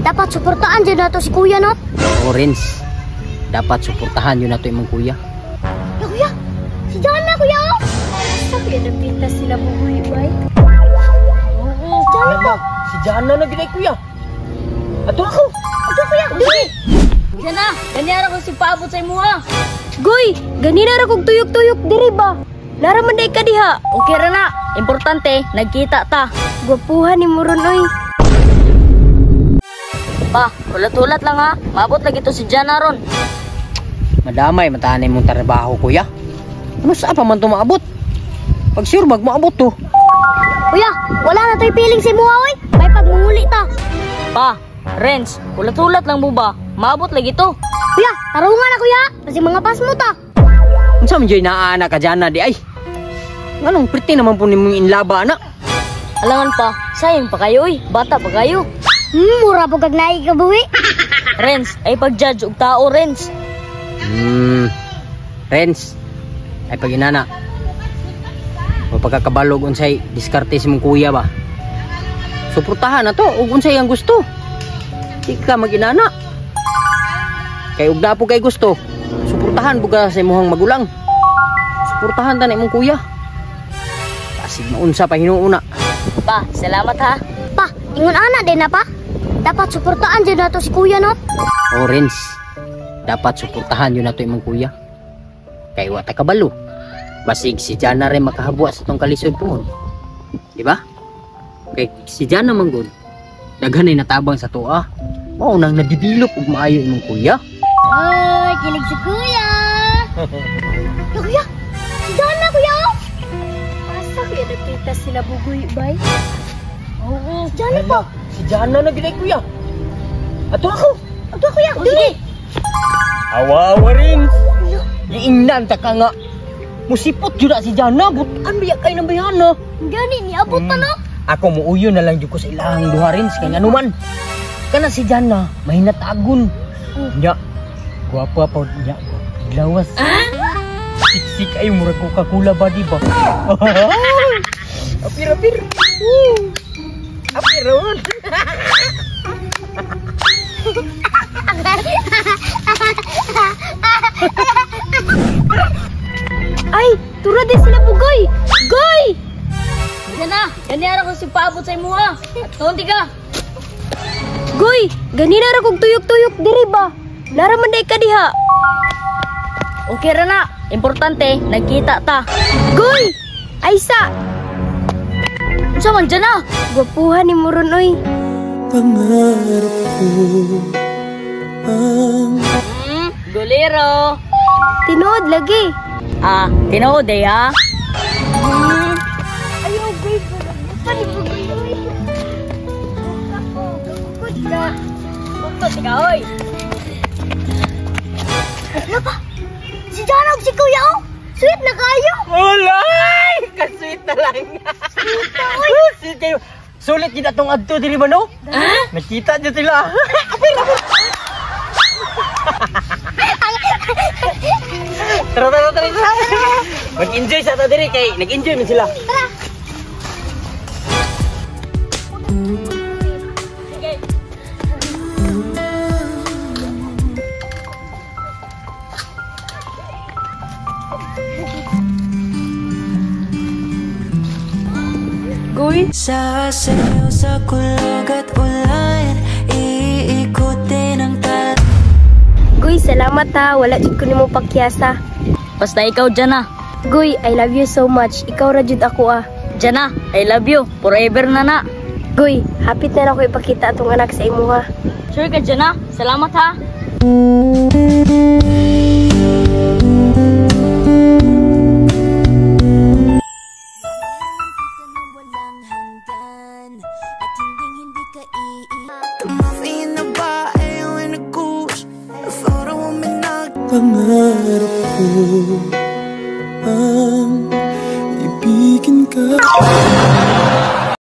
Dapat suportaan dyan nato si Kuya, no? Orange, dapat suportahan yun nato imong kuya. Ya, Kuya! Si Jana, Kuya, oh! Sabi, napinta sila bugoy, bay. Oo, si Jana po. Si Jana na ginay kuya. Ato ako. Ato, Kuya, dili! Jana, ganyan ako si paabot sa imo ha. Goy, ganina ra kog tuyok-tuyok diri ba? Naraman day ka diha. Okay ra na. Importante, nagkita ta. Gwapuhan ni Muron, oy. Pa, ulat-ulat lang ha. Maabot lagi to si Jana ron. Madamay mataanay mong trabaho kuya. Ano sa pa man to maabot? Pag sure magmaabot to. Kuya, wala na to'y piling si Muha, oy. May pagmumuli ta. Pa, Renz, ulat-ulat lang mo ba? Maabot lagi to. Kuya, tarungan na, Kuya. Kasi mga pas mo ta. Unsa man jay naana ka Jana di ay? Nganong pretty naman po nimong inlaba na. Alangan pa, sayang pa kayo eh. Bata pa kayo. Mura po kag naik ka, buwi. Renz, ay pag-judge og tao, Renz. Renz, ay pag inana. O pagkakabalog unsay diskarte si mong kuya ba? Suportahan na to, ug unsay ang gusto. Di ka mag-inana. Kay ug na po kay gusto. Suportahan buga sa imong magulang. Suportahan ta na imong kuya. Kasig maunsa pa hinuuna. Pa, salamat ha. Pa, ingon ana din na pa. Dapat suportaan dyan nato si Kuya, no? Orange, dapat suportahan yun nato imong kuya. Kay wa ta kabalo. Basig si Jana rin makahabwa sa tong kalisod po. Di ba? Kay si Jana manggod. Daghanay natabang sa tuwa. Mao nang nadibilop ug maayo imong kuya. Ay, kilig si Kuya. Ya, Kuya, si Jana, Kuya. Asa kaya nakita sila bugoy, bay? Oo, si Jana po. Si Jana na ginay kuya. Ato ako. Ato, Kuya, dili. Awawa rin. Giingnan ta ka nga. Musipot yun na si Jana. Butan biya kay ng bayana. Gani, niabot pa, no? Ako muuyo na lang dyan ko sa ilahang duha rin. Kaya naman. Kana si Jana, mahinatagon. Nya, guwapa pa niya. Lawas. Siksik ay murag Coca-Cola ba, di ba? Apir. Apiron. Ay, turad din sila bugoy. Goy! Jana, ganyan ako si paabot sa imo ha. At kaunti ka. Goy, ganina ra kog tuyok-tuyok diri ba? Naraman day ka diha. Okay ra na. Importante, nagkita ta. Goy! Aysa! Unsa man Jana? Gwapuhan ni Muron, oy. Pangarap ko ang Gulero. Tinood lagi. Ah, tinuod eh ha. Ayaw, Goy. Pani bugoy, oy. Good ka. Tuktot ka oy. Ano ba? Si Jana ug si Kuya, oh. Sweet na kayo. Ulay! Kasweet na lang. Sweet kayo. Sulit yun atong adto diri ba no? Nakita niyo sila. Tara. Mag-enjoy sa ato diri kay nag-enjoy man sila. Tara. Goy. sasayaw sa kulog at ulan, iikutin ang Goy, salamat ha. Wala jud ko nimo pakyasa. Basta ikaw Jana. Goy, I love you so much. Ikaw ra jud ako, ah. Jana, I love you. Forever na na. Goy, hapit na ako ipakita atong anak sa imo, ha. Sure ka Jana. Salamat ha. Pangarap ko ang ibigin ka.